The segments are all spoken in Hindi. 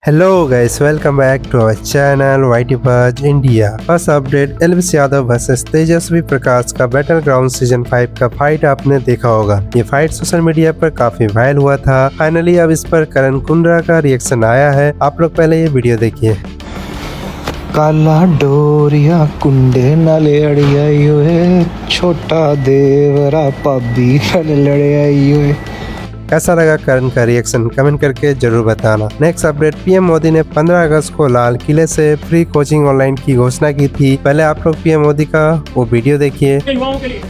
Hello guys, welcome back to our channel YT Buzz India। First update Elvish Yadav versus Tejasswi Prakash का बैटल ग्राउंड सीजन 5 का फाइट आपने देखा होगा। ये फाइट सोशल मीडिया पर काफी वायरल हुआ था। फाइनली अब इस पर करण कुंद्रा का रिएक्शन आया है। आप लोग पहले ये वीडियो देखिए। काला डोरिया कुंडे नाले अड़िया ये छोटा देवरा पाबी नाले लड़िया ये। कैसा लगा करण का रिएक्शन कमेंट करके जरूर बताना। नेक्स्ट अपडेट, पीएम मोदी ने 15 अगस्त को लाल किले से फ्री कोचिंग ऑनलाइन की घोषणा की थी। पहले आप लोग पीएम मोदी का वो वीडियो देखिए। युवाओं के लिए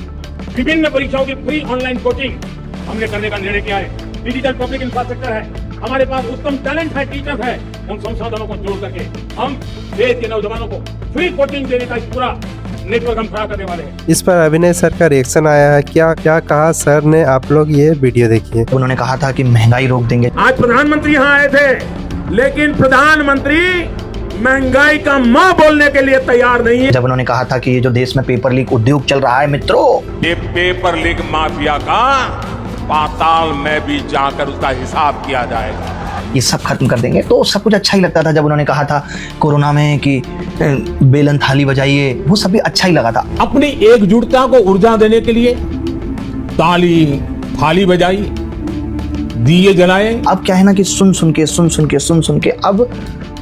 विभिन्न परीक्षाओं की फ्री ऑनलाइन कोचिंग हमने करने का निर्णय किया है। डिजिटल पब्लिक इंफ्रास्ट्रक्चर है, हमारे पास उत्तम टैलेंट है, टीचर है। उन संसाधनों को जोड़ करके हम देश के नौजवानों को फ्री कोचिंग देने का पूरा नेटवर्क हम खड़ा करने वाले हैं। इस पर अभिनय सर का रिएक्शन आया है। क्या क्या कहा सर ने, आप लोग ये वीडियो देखिए। उन्होंने कहा था कि महंगाई रोक देंगे। आज प्रधानमंत्री यहाँ आए थे, लेकिन प्रधानमंत्री महंगाई का मां बोलने के लिए तैयार नहीं है। जब उन्होंने कहा था कि ये जो देश में पेपर लीक उद्योग चल रहा है मित्रों, ये पेपर लीक माफिया का पाताल में भी जाकर उसका हिसाब किया जाएगा, ये सब खत्म कर देंगे। तो सब कुछ अच्छा ही लगता था। जब उन्होंने कहा था कोरोना में कि बेलन थाली बजाइए, वो सब भी अच्छा ही लगा था। अपनी एकजुटता को ऊर्जा देने के लिए ताली थाली बजाई, दिए जलाए। अब क्या है ना कि सुन सुन के अब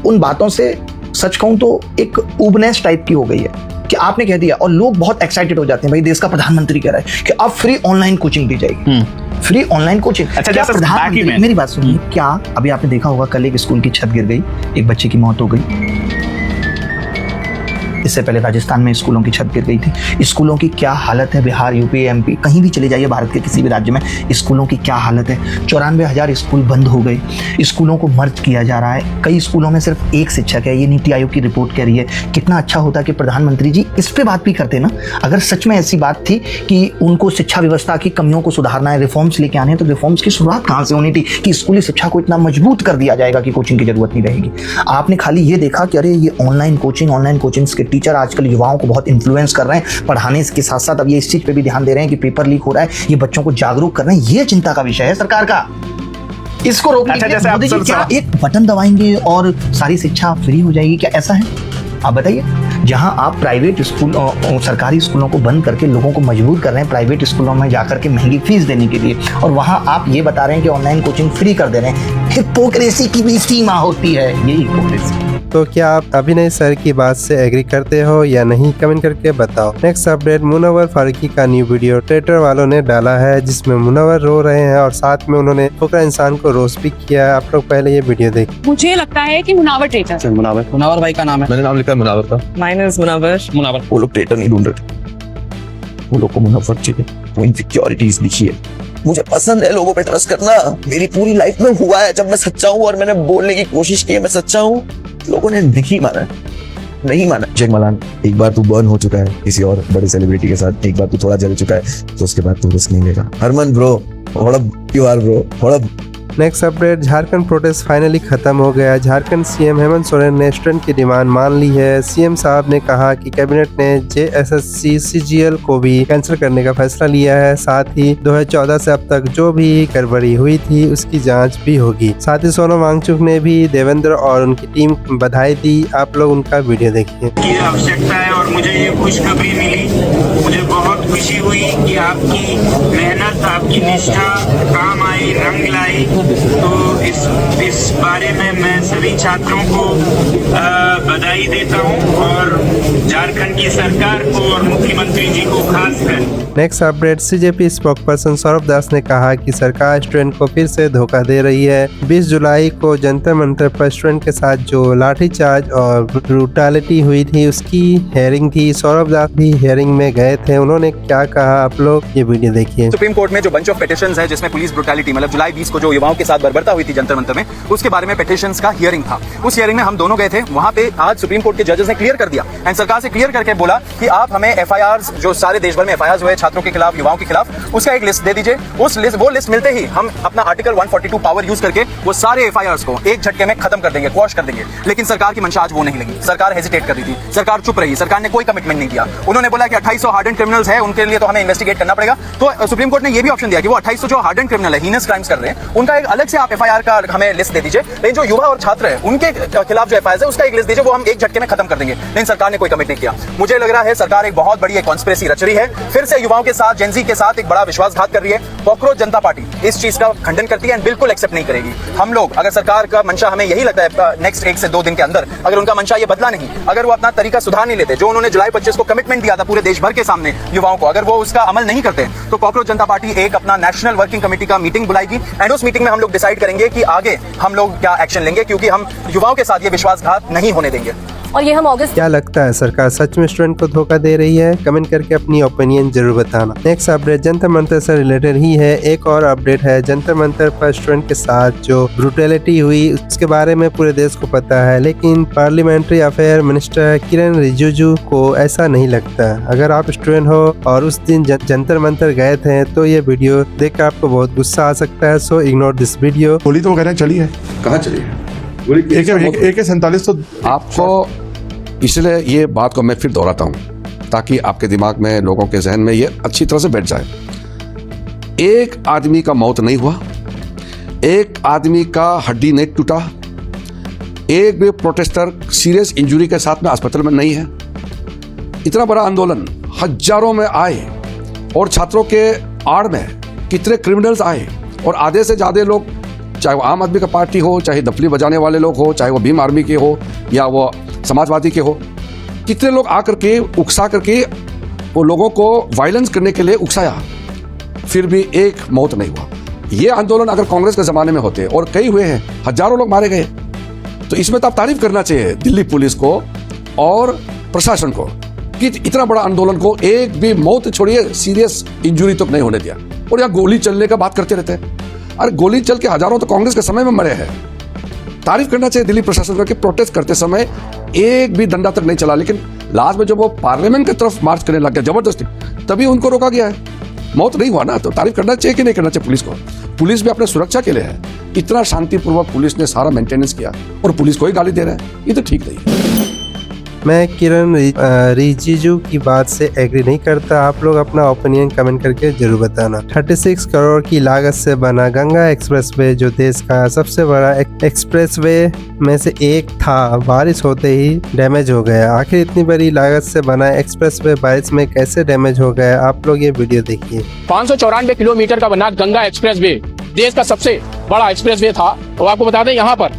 उन बातों से सच कहूं तो एक उबनेस टाइप की हो गई है कि आपने कह दिया और लोग बहुत एक्साइटेड हो जाते हैं। भाई देश का प्रधानमंत्री कह रहा है कि अब फ्री ऑनलाइन कोचिंग दी जाएगी। Free online coaching. अच्छा, क्या जैसे प्रधानमंत्री, मेरी बात सुनिए, क्या अभी आपने देखा होगा कल एक स्कूल की छत गिर गई, एक बच्चे की मौत हो गई। इससे पहले राजस्थान में स्कूलों की छत गिर गई थी। स्कूलों की क्या हालत है, बिहार, यूपी, एमपी, कहीं भी चले जाइए भारत के किसी भी राज्य में, स्कूलों की क्या हालत है। 94,000 स्कूल बंद हो गए। स्कूलों को मर्ज किया जा रहा है। कई स्कूलों में सिर्फ एक शिक्षक है। ये नीति आयोग की रिपोर्ट कह रही है। कितना अच्छा होता कि प्रधानमंत्री जी इस पे बात भी करते ना। अगर सच में ऐसी बात थी कि उनको शिक्षा व्यवस्था की कमियों को सुधारना है, रिफॉर्म्स लेके आने हैं, तो रिफॉर्म्स की शुरुआत कहाँ से होनी थी कि स्कूली शिक्षा को इतना मजबूत कर दिया जाएगा कि कोचिंग की जरूरत नहीं रहेगी। आपने खाली ये देखा कि अरे ये ऑनलाइन कोचिंग्स के टीचर आजकल युवाओं को बहुत इन्फ्लुएंस कर रहे हैं पढ़ाने के साथ साथ। अब ये इस चीज पे भी ध्यान दे रहे हैं कि पेपर लीक हो रहा है, ये बच्चों को जागरूक कर रहे हैं। ये चिंता का विषय है सरकार का। इसको रोकने के लिए मोदी जी क्या एक बटन दबाएंगे और सारी शिक्षा फ्री हो जाएगी? क्या ऐसा है? आप बताइए। जहां आप प्राइवेट स्कूल सरकारी स्कूलों को बंद करके लोगों को मजबूर कर रहे हैं प्राइवेट स्कूलों में जाकर के महंगी फीस देने के लिए, और वहां आप ये बता रहे हैं कि ऑनलाइन कोचिंग फ्री कर दे रहे हैं। हिपोक्रेसी की भी सीमा होती है, यही हिपोक्रेसी। तो क्या आप अभिनय सर की बात से एग्री करते हो या नहीं, कमेंट करके बताओ। नेक्स्ट अपडेट, मुनव्वर फारूकी का न्यू वीडियो ट्विटर वालों ने डाला है, जिसमें मुनव्वर रो रहे हैं और साथ में उन्होंने फुकरा इंसान को रोस्ट भी किया है। आप लोग पहले ये वीडियो देखिए। मुझे लगता है कि मुनावर ट्रेटर। मुनावर भाई का नाम है, मैंने नाम लिखा है मुनावर का। माइनस मुनावर। वो लोग ट्रेटर नहीं ढूंढ रहे थे, वो लोग को मुनावर चाहिए। वो इनसिक्योरिटीज लिखी है। मुझे पसंद है लोगों पे ट्रस्ट करना। मेरी पूरी लाइफ में हुआ है, जब मैं सच्चा हूँ और मैंने बोलने की कोशिश की है मैं सच्चा हूँ, लोगों ने नहीं माना। जय मलान, एक बार तू बर्न हो चुका है किसी और बड़े सेलिब्रिटी के साथ, एक बार तू थोड़ा जल चुका है, तो उसके बाद तू रिस्क नहीं लेगा। Harman bro, you are bro. Next update, Jharkhand protest finally खत्म हो गया। झारखंड सीएम हेमंत सोरेन ने स्टूडेंट की डिमांड मान ली है। सीएम साहब ने कहा कि कैबिनेट ने जेएसएससी सीजीएल को भी कैंसिल करने का फैसला लिया है। साथ ही 2014 से अब तक जो भी गड़बड़ी हुई थी उसकी जांच भी होगी। साथ ही सोनम वांगचुक ने भी देवेंद्र और उनकी टीम को बधाई दी। आप लोग उनका वीडियो देखिए। की आवश्यकता है और मुझे ये खुशखबरी मिली, मुझे बहुत खुशी हुई कि आपकी मेहनत, आपकी निष्ठा काम आई, रंग लाई। तो इस बारे में मैं सभी छात्रों को बधाई देता हूं और झारखंड की सरकार को और मुख्यमंत्री जी को खासकर। Next update, CJP spokesperson Saurabh Das ने कहा कि सरकार स्टूडेंट को फिर से धोखा दे रही है। 20 जुलाई को जंतर मंतर पर स्टूडेंट के साथ जो लाठीचार्ज और ब्रूटैलिटी हुई थी उसकी हेयरिंग थी। सौरभ दास भी हेयरिंग में गए थे। उन्होंने क्या कहा, आप लोग ये वीडियो देखिए। सुप्रीम कोर्ट में जो बंच ऑफ पिटिशंस है जिसमें पुलिस ब्रुटैलिटी मतलब जुलाई 20 को जो युवाओं के साथ बर्बरता हुई थी जंतर मंतर में, उसके बारे में पिटिशंस का हियरिंग था। उस हियरिंग में हम दोनों गए थे। वहां पे आज सुप्रीम कोर्ट के जजेस ने क्लियर कर दिया एंड सरकार से क्लियर करके बोला कि आप हमें एफआईआर्स जो सारे देश भर में एफआईआर्स हुए छात्रों के खिलाफ, युवाओं के खिलाफ, उसका एक लिस्ट दे दीजिए। वो लिस्ट मिलते ही हम अपना आर्टिकल 142 पावर यूज करके वो सारे एफआईआर्स को एक झटके में खत्म कर देंगे, क्वॉश कर देंगे। लेकिन सरकार की मंशा आज वो नहीं लगी। सरकार हेजिटेट कर रही थी, सरकार चुप रही, सरकार ने कोई कमिटमेंट नहीं किया। उन्होंने बोला कि 2800 हार्डेंड क्रिमिनल्स है, उनके लिए तो हमें इन्वेस्टिगेट करना पड़ेगा। तो सुप्रीम कोर्ट ने ये भी ऑप्शन दिया कि वो 2800 जो हार्डन क्रिमिनल है, हीनस क्राइम्स कर रहे हैं, उनका एक अलग से आप एफआईआर का हमें लिस्ट दे दीजिए। लेकिन जो युवा और छात्र है उनके खिलाफ जो एफआईआर है उसका एक लिस्ट दीजिए, वो हम एक झटके में खत्म कर देंगे। लेकिन सरकार ने कोई कमिट नहीं किया। मुझे लग रहा है सरकार एक बहुत बड़ी कॉन्स्पिरेसी रच रही है, फिर से युवाओं के साथ, जेनजी के साथ एक बड़ा विश्वासघात कर रही है। कॉकरोच जनता पार्टी इस चीज का खंडन करती है एंड बिल्कुल एक्सेप्ट नहीं करेगी। हम लोग, अगर सरकार का मंशा हमें यही लगता है नेक्स्ट 1 से 2 दिन के अंदर अगर उनका मंशा ये बदला नहीं, अगर वो अपना तरीका सुधार नहीं लेते, जो उन्होंने जुलाई 25 को कमिटमेंट दिया था पूरे देश भर के सामने युवाओं को, अगर वो उसका अमल नहीं करते, तो कॉकरोच जनता पार्टी एक अपना नेशनल वर्किंग कमेटी का मीटिंग बुलाएगी एंड उस मीटिंग में हम लोग डिसाइड करेंगे कि आगे हम लोग क्या एक्शन लेंगे, क्योंकि हम युवाओं के साथ ये विश्वासघात नहीं होने देंगे। और ये हम अगस्त क्या लगता है सरकार सच में स्टूडेंट को धोखा दे रही है? कमेंट करके अपनी ओपिनियन जरूर बताना। नेक्स्ट अपडेट जंतर मंतर से रिलेटेड ही है। एक और अपडेट है, जंतर मंतर पर स्टूडेंट के साथ जो ब्रूटैलिटी हुई उसके बारे में पूरे देश को पता है, लेकिन पार्लियामेंट्री अफेयर मिनिस्टर किरण रिजिजू को ऐसा नहीं लगता। अगर आप स्टूडेंट हो और उस दिन जंतर मंतर गए थे तो ये वीडियो देखकर आपको बहुत गुस्सा आ सकता है। So ignore this video. गोली तो वो कह रहे हैं चली है। कहाँ चली है? AK-47 तो आपको इसलिए ये बात को मैं फिर दोहराता हूँ ताकि आपके दिमाग में, लोगों के जहन में ये अच्छी तरह से बैठ जाए। एक आदमी का मौत नहीं हुआ, एक आदमी का हड्डी नहीं टूटा, एक भी प्रोटेस्टर सीरियस इंजरी के साथ में अस्पताल में नहीं है। इतना बड़ा आंदोलन हजारों में आए और छात्रों के आड़ में कितने क्रिमिनल्स आए और आधे से ज्यादा लोग, चाहे वो आम आदमी का पार्टी हो, चाहे दफली बजाने वाले लोग हो, चाहे वो भीम आर्मी के हो या वो समाजवादी के हो, कितने लोग आकर के उकसा करके वो लोगों को वायलेंस करने के लिए उकसाया, फिर भी एक मौत नहीं हुआ। ये आंदोलन अगर कांग्रेस के जमाने में होते और कई हुए हैं, हजारों लोग मारे गए, तो इसमें तो आप तारीफ करना चाहिए दिल्ली पुलिस को और प्रशासन को कि इतना बड़ा आंदोलन को एक भी मौत छोड़िए सीरियस इंजरी तक नहीं होने दिया। और यहाँ गोली चलने का बात करते रहते हैं। अरे गोली चल के हजारों तो कांग्रेस के समय में मरे हैं। तारीफ करना चाहिए दिल्ली प्रशासन का कि प्रोटेस्ट करते समय एक भी डंडा तक नहीं चला, लेकिन लास्ट में जब वो पार्लियामेंट की तरफ मार्च करने लग गया जबरदस्ती, तभी उनको रोका गया है। मौत नहीं हुआ ना, तो तारीफ करना चाहिए कि नहीं करना चाहिए पुलिस को? पुलिस भी अपने सुरक्षा के लिए है। इतना शांतिपूर्वक पुलिस ने सारा मेंटेनेंस किया और पुलिस को ही गाली दे रहे हैं, ये तो ठीक नहीं है। मैं किरण रिजिजू की बात से एग्री नहीं करता। आप लोग अपना ओपिनियन कमेंट करके जरूर बताना। 36 करोड़ की लागत से बना गंगा एक्सप्रेसवे, जो देश का सबसे बड़ा एक्सप्रेसवे में से एक था, बारिश होते ही डैमेज हो गया। आखिर इतनी बड़ी लागत से बना एक्सप्रेसवे बारिश में कैसे डैमेज हो गया? आप लोग ये वीडियो देखिए। 594 किलोमीटर का बना गंगा एक्सप्रेसवे देश का सबसे बड़ा एक्सप्रेसवे था। और आपको बता दें, यहाँ पर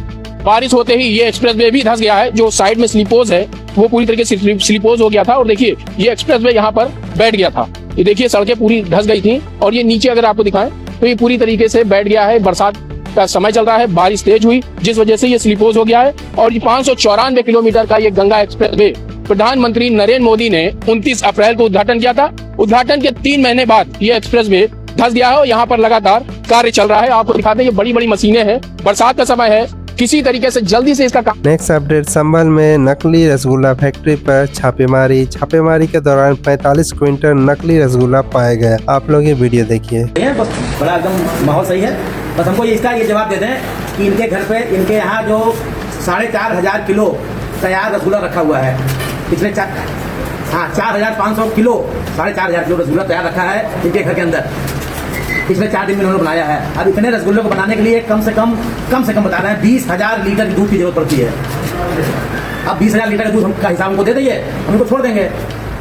बारिश होते ही ये एक्सप्रेसवे भी धंस गया है। जो साइड में स्लीपोज है वो पूरी तरीके से स्लीपोज हो गया था। और देखिए ये एक्सप्रेसवे यहाँ पर बैठ गया था। ये देखिए सड़कें पूरी धंस गई थी। और ये नीचे अगर आपको दिखाएं तो ये पूरी तरीके से बैठ गया है। बरसात का समय चल रहा है, बारिश तेज हुई जिस वजह से ये स्लीपोज हो गया है। और ये 594 किलोमीटर का ये गंगा एक्सप्रेसवे प्रधानमंत्री नरेंद्र मोदी ने 29 अप्रैल को उद्घाटन किया था। उद्घाटन के 3 महीने बाद ये एक्सप्रेसवे धंस गया है और यहाँ पर लगातार कार्य चल रहा है। आपको दिखाते हैं, ये बड़ी बड़ी मशीनें हैं, बरसात का समय है, किसी तरीके से जल्दी से इसका काम। नेक्स्ट अपडेट, संभल में नकली रसगुल्ला फैक्ट्री पर छापेमारी के दौरान 45 क्विंटल नकली रसगुल्ला पाया गया। आप लोग ये वीडियो देखिए। बस बड़ा एकदम माहौल सही है। बस हमको इसका ये जवाब दे दें कि इनके घर पे, इनके यहाँ जो 4500 किलो तैयार रसगुल्ला रखा हुआ है, पिछले 4500 किलो 4500 किलो रसगुल्ला तैयार रखा है इनके घर के अंदर। पिछले 4 दिन में उन्होंने बनाया है। अब इतने रसगुल्ले को बनाने के लिए कम से कम बता रहे हैं 20,000 लीटर की दूध की जरूरत पड़ती है। अब 20,000 लीटर का दूध का हिसाब हमको दे दीजिए, हम इनको छोड़ देंगे।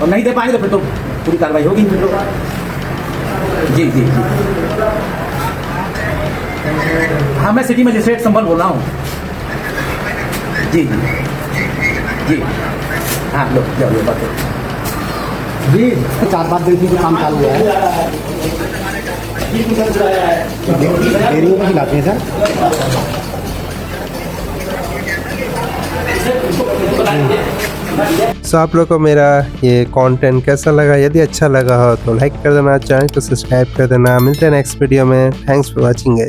और नहीं दे पाएंगे तो फिर तो पूरी कार्रवाई होगी। जी जी जी हाँ, मैं सिटी मजिस्ट्रेट संभल बोल रहा हूँ। जी जी जी हाँ, लो जाओ बात जी। 4-5 दिन की काम चालू है। डेयरी में खिलाते हैं सो आप लोग को मेरा ये कंटेंट कैसा लगा? यदि अच्छा लगा हो तो लाइक कर देना, चैनल को सब्सक्राइब कर देना। मिलते हैं नेक्स्ट वीडियो में। Thanks for watching.